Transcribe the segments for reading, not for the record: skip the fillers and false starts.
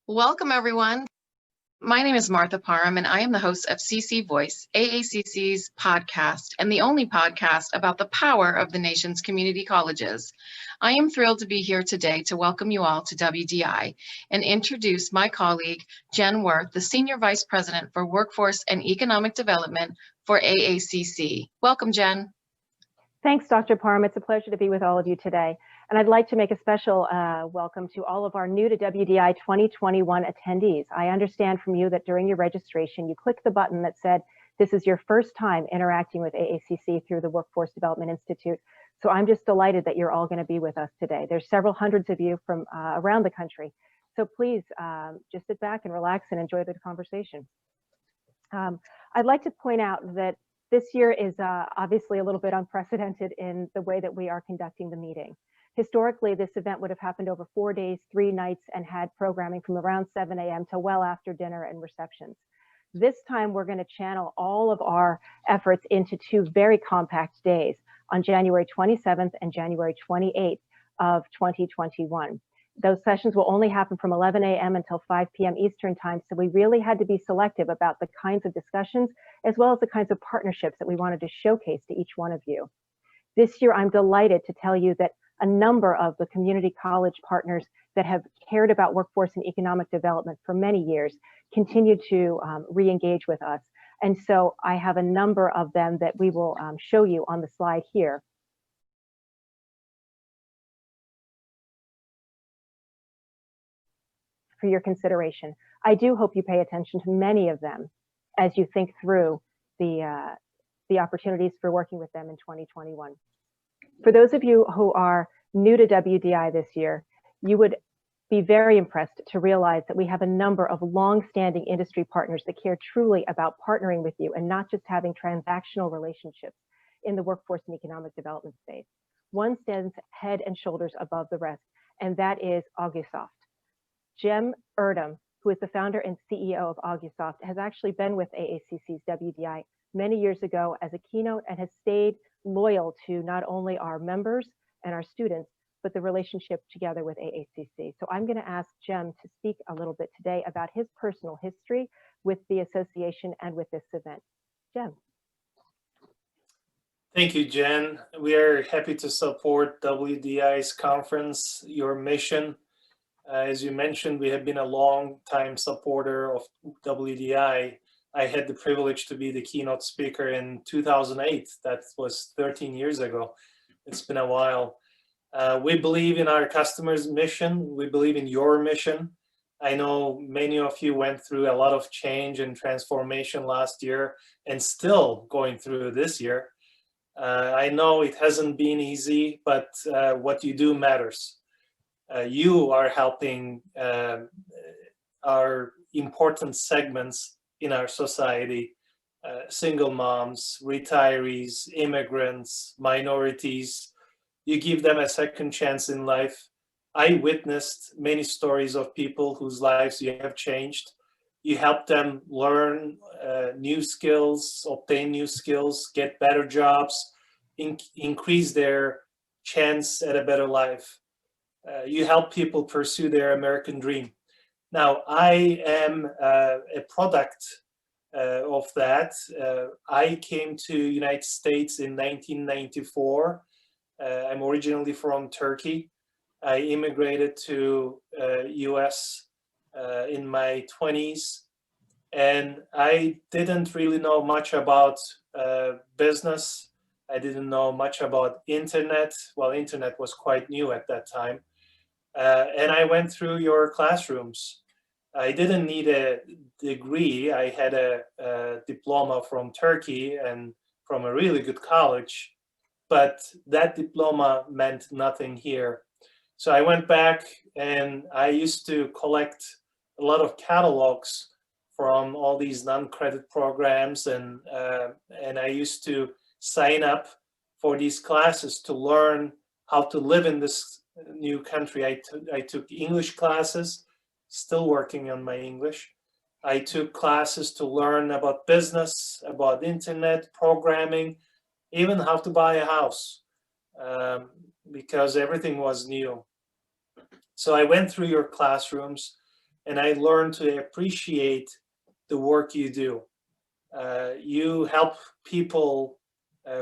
Welcome, everyone. My name is Martha Parham, and I am the host of CC Voice, AACC's podcast, and the only podcast about the power of the nation's community colleges. I am thrilled to be here today to welcome you all to WDI and introduce my colleague, Jen Worth, the Senior Vice President for Workforce and Economic Development for AACC. Welcome, Jen. Thanks, Dr. Parham. It's a pleasure to be with all of you today. And I'd like to make a special welcome to all of our new to WDI 2021 attendees. I understand from you that during your registration, you clicked the button that said, this is your first time interacting with AACC through the Workforce Development Institute. So I'm just delighted that you're all going to be with us today. There's several hundreds of you from around the country. So please just sit back and relax and enjoy the conversation. I'd like to point out that this year is obviously a little bit unprecedented in the way that we are conducting the meeting. Historically, this event would have happened over 4 days, 3 nights, and had programming from around 7 a.m. to well after dinner and receptions. This time, we're going to channel all of our efforts into 2 very compact days on January 27th and January 28th of 2021. Those sessions will only happen from 11 a.m. until 5 p.m. Eastern time, so we really had to be selective about the kinds of discussions as well as the kinds of partnerships that we wanted to showcase to each one of you. This year, I'm delighted to tell you that a number of the community college partners that have cared about workforce and economic development for many years continue to re-engage with us. And so I have a number of them that we will show you on the slide here. For your consideration. I do hope you pay attention to many of them as you think through the opportunities for working with them in 2021. For those of you who are new to WDI this year, you would be very impressed to realize that we have a number of long-standing industry partners that care truly about partnering with you and not just having transactional relationships in the workforce and economic development space. One stands head and shoulders above the rest, and that is Augusoft. Cem Erdem, who is the founder and CEO of Augusoft, has actually been with AACC's WDI many years ago as a keynote and has stayed loyal to not only our members and our students, but the relationship together with AACC. So I'm going to ask Cem to speak a little bit today about his personal history with the association and with this event. Cem. Thank you, Jen. We are happy to support WDI's conference, your mission. As you mentioned, we have been a long-time supporter of WDI. I had the privilege to be the keynote speaker in 2008. That was 13 years ago. It's been a while. We believe in our customers' mission. We believe in your mission. I know many of you went through a lot of change and transformation last year and still going through this year. I know it hasn't been easy, but what you do matters. You are helping our important segments in our society, single moms, retirees, immigrants, minorities. You give them a second chance in life. I witnessed many stories of people whose lives you have changed. You help them learn new skills, obtain new skills, get better jobs, increase their chance at a better life. You help people pursue their American dream. Now, I am a product of that. I came to United States in 1994. I'm originally from Turkey. I immigrated to US in my 20s, and I didn't really know much about business. I didn't know much about internet. Well, internet was quite new at that time. And I went through your classrooms. I didn't need a degree. I had a diploma from Turkey and from a really good college, but that diploma meant nothing here. So I went back and I used to collect a lot of catalogs from all these non-credit programs, and I used to sign up for these classes to learn how to live in this new country. I took English classes, still working on my English. I took classes to learn about business, about internet, programming, even how to buy a house, because everything was new. So I went through your classrooms and I learned to appreciate the work you do. You help people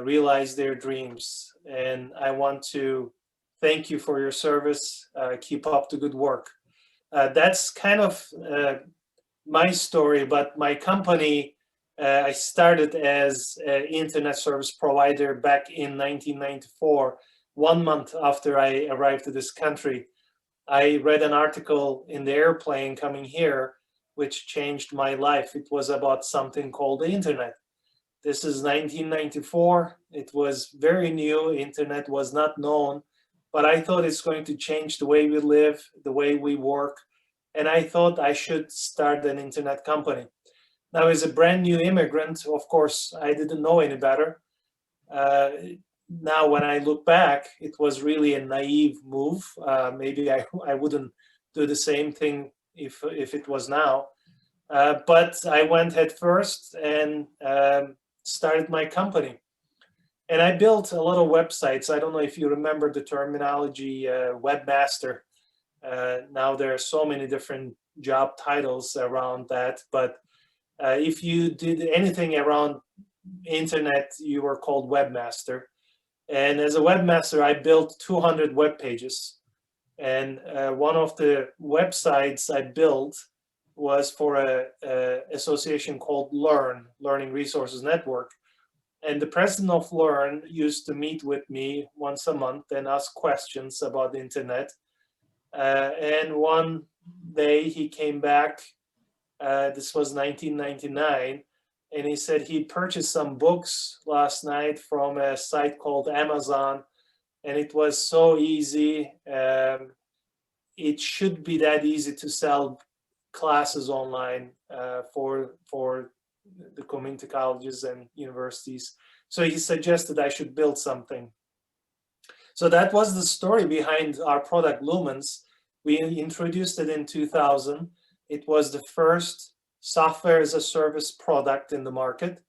realize their dreams, and I want to thank you for your service. Keep up the good work. That's kind of my story, but my company, I started as an internet service provider back in 1994, 1 month after I arrived to this country. I read an article in the airplane coming here, which changed my life. It was about something called the internet. This is 1994. It was very new. Internet was not known, but I thought it's going to change the way we live, the way we work. And I thought I should start an internet company. Now, as a brand new immigrant, of course, I didn't know any better. Now, when I look back, it was really a naive move. Maybe I wouldn't do the same thing if it was now. But I went head first and started my company. And I built a lot of websites. I don't know if you remember the terminology webmaster. Now there are so many different job titles around that. But if you did anything around internet, you were called webmaster. And as a webmaster, I built 200 web pages. And one of the websites I built was for a association called LEARN, Learning Resources Network. And the president of LEARN used to meet with me once a month and ask questions about the internet. And one day he came back, this was 1999, and he said he purchased some books last night from a site called Amazon, and it was so easy. It should be that easy to sell classes online for the community colleges and universities. So he suggested I should build something. So that was the story behind our product Lumens. We introduced it in 2000. It was the first software as a service product in the market.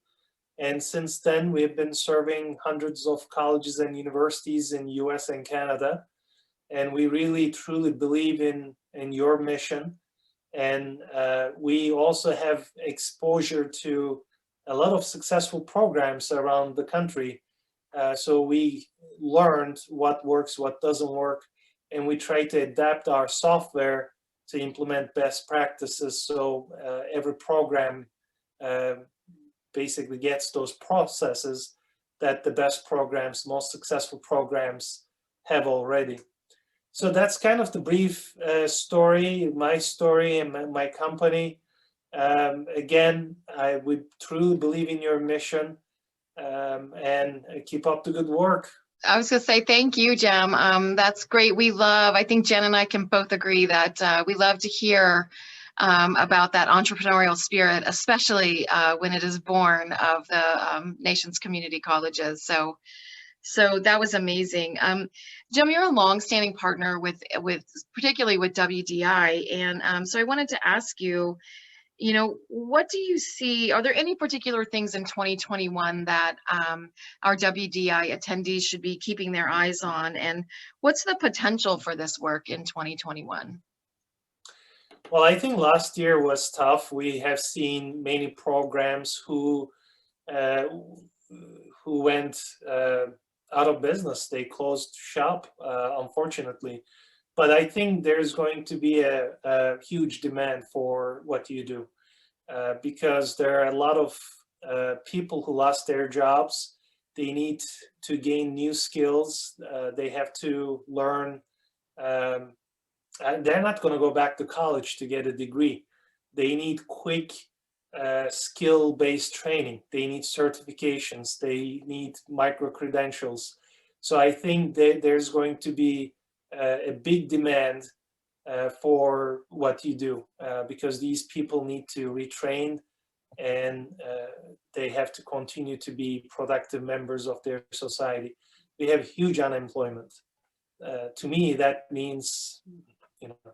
And since then, we've been serving hundreds of colleges and universities in US and Canada. And we really, truly believe in your mission. And we also have exposure to a lot of successful programs around the country. So we learned what works, what doesn't work, and we try to adapt our software to implement best practices. So every program basically gets those processes that the best programs, most successful programs have already. So that's kind of the brief story, my story and my company. Again, I would truly believe in your mission and keep up the good work. I was going to say thank you, Cem. That's great. I think Jen and I can both agree that we love to hear about that entrepreneurial spirit, especially when it is born of the nation's community colleges. So that was amazing. Cem, you're a longstanding partner with particularly with WDI, and so I wanted to ask you, what do you see? Are there any particular things in 2021 that our WDI attendees should be keeping their eyes on? And what's the potential for this work in 2021? Well, I think last year was tough. We have seen many programs who went out of business. They closed shop, unfortunately. But I think there's going to be a huge demand for what you do because there are a lot of people who lost their jobs. They need to gain new skills. They have to learn. They're not going to go back to college to get a degree. They need quick skill-based training. They need certifications. They need micro-credentials. So I think that there's going to be a big demand for what you do because these people need to retrain and they have to continue to be productive members of their society. We have huge unemployment. To me, that means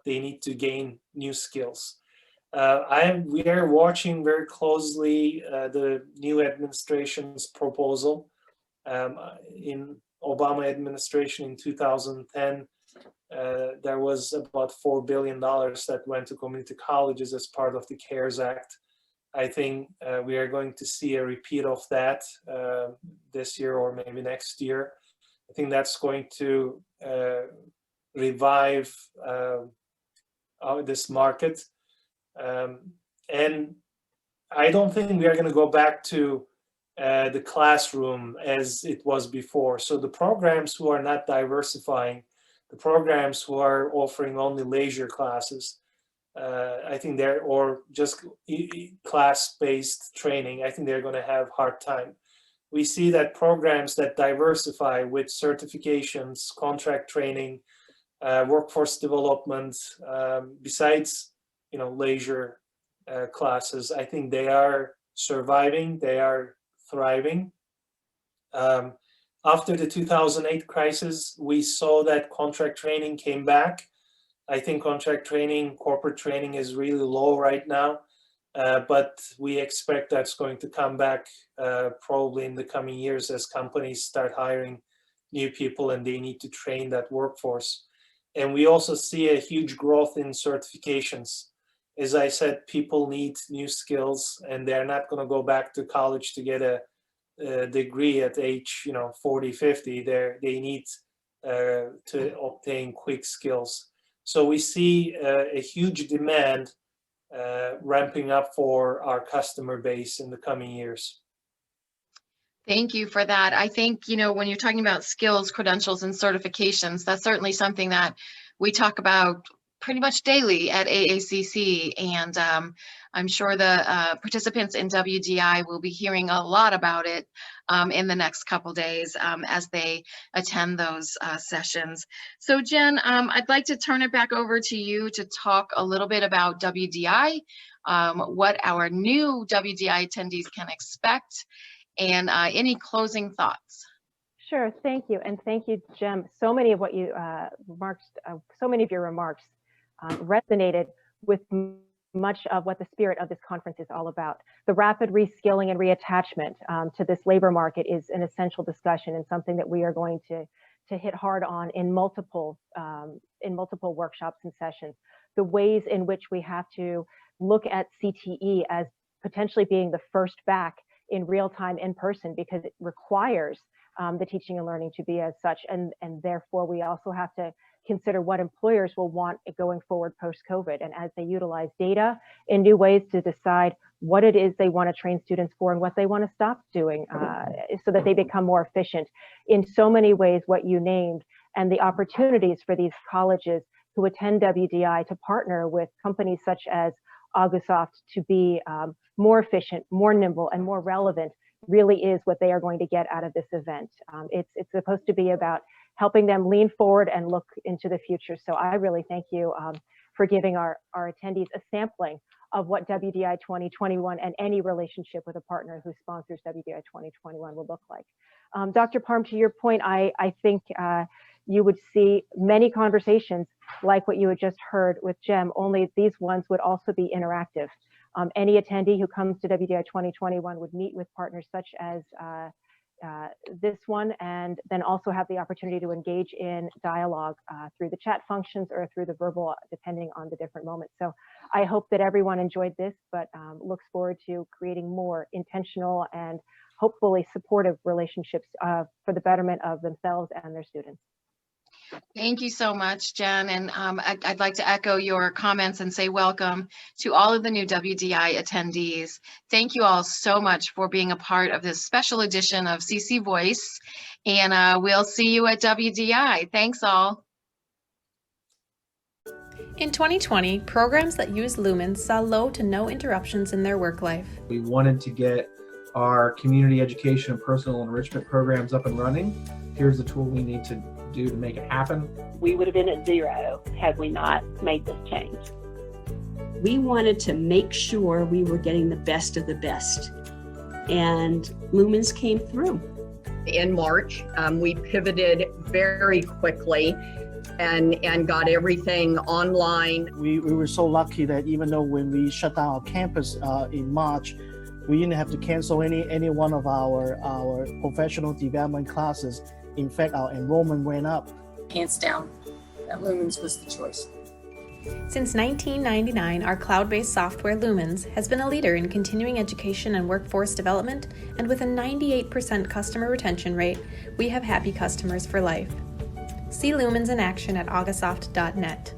they need to gain new skills. We are watching very closely the new administration's proposal. In Obama administration in 2010, there was about $4 billion that went to community colleges as part of the CARES Act. I think we are going to see a repeat of that this year or maybe next year. I think that's going to revive this market. And I don't think we are going to go back to the classroom as it was before. So the programs who are not diversifying, the programs who are offering only leisure classes, I think they're, or just class-based training, I think they're going to have a hard time. We see that programs that diversify with certifications, contract training, workforce development, besides, leisure classes, I think they are surviving, they are thriving. After the 2008 crisis, we saw that contract training came back. I think contract training, corporate training is really low right now, but we expect that's going to come back probably in the coming years as companies start hiring new people and they need to train that workforce. And we also see a huge growth in certifications. As I said, people need new skills and they're not going to go back to college to get a degree at age 40, 50. They need to obtain quick skills. So we see a huge demand ramping up for our customer base in the coming years. Thank you for that. I think, when you're talking about skills, credentials, and certifications, that's certainly something that we talk about pretty much daily at AACC. And I'm sure the participants in WDI will be hearing a lot about it in the next couple days as they attend those sessions. So Jen, I'd like to turn it back over to you to talk a little bit about WDI, what our new WDI attendees can expect, and any closing thoughts. Sure, thank you. And thank you, Cem. So many of what you so many of your remarks resonated with much of what the spirit of this conference is all about. The rapid reskilling and reattachment to this labor market is an essential discussion and something that we are going to hit hard on in multiple workshops and sessions. The ways in which we have to look at CTE as potentially being the first back in real time in person, because it requires the teaching and learning to be as such, and therefore we also have to consider what employers will want going forward post-COVID, and as they utilize data in new ways to decide what it is they want to train students for and what they want to stop doing so that they become more efficient in so many ways, what you named, and the opportunities for these colleges who attend WDI to partner with companies such as Augusoft to be more efficient, more nimble, and more relevant really is what they are going to get out of this event. It's supposed to be about helping them lean forward and look into the future. So I really thank you for giving our attendees a sampling of what WDI 2021 and any relationship with a partner who sponsors WDI 2021 will look like. Dr. Parham, to your point, I think you would see many conversations like what you had just heard with Cem, only these ones would also be interactive. Any attendee who comes to WDI 2021 would meet with partners such as this one, and then also have the opportunity to engage in dialogue through the chat functions or through the verbal, depending on the different moments. So I hope that everyone enjoyed this, but looks forward to creating more intentional and hopefully supportive relationships for the betterment of themselves and their students. Thank you so much, Jen. And I'd like to echo your comments and say welcome to all of the new WDI attendees. Thank you all so much for being a part of this special edition of CC Voice. And we'll see you at WDI. Thanks all. In 2020, programs that used Lumens saw low to no interruptions in their work life. We wanted to get our community education and personal enrichment programs up and running. Here's the tool we need to do to make it happen. We would have been at zero had we not made this change. We wanted to make sure we were getting the best of the best, and Lumens came through. In March, we pivoted very quickly and got everything online. We were so lucky that even though when we shut down our campus in March, we didn't have to cancel any one of our professional development classes. In fact, our enrollment went up. Hands down, that Lumens was the choice. Since 1999, our cloud-based software Lumens has been a leader in continuing education and workforce development, and with a 98% customer retention rate, we have happy customers for life. See Lumens in action at augusoft.net.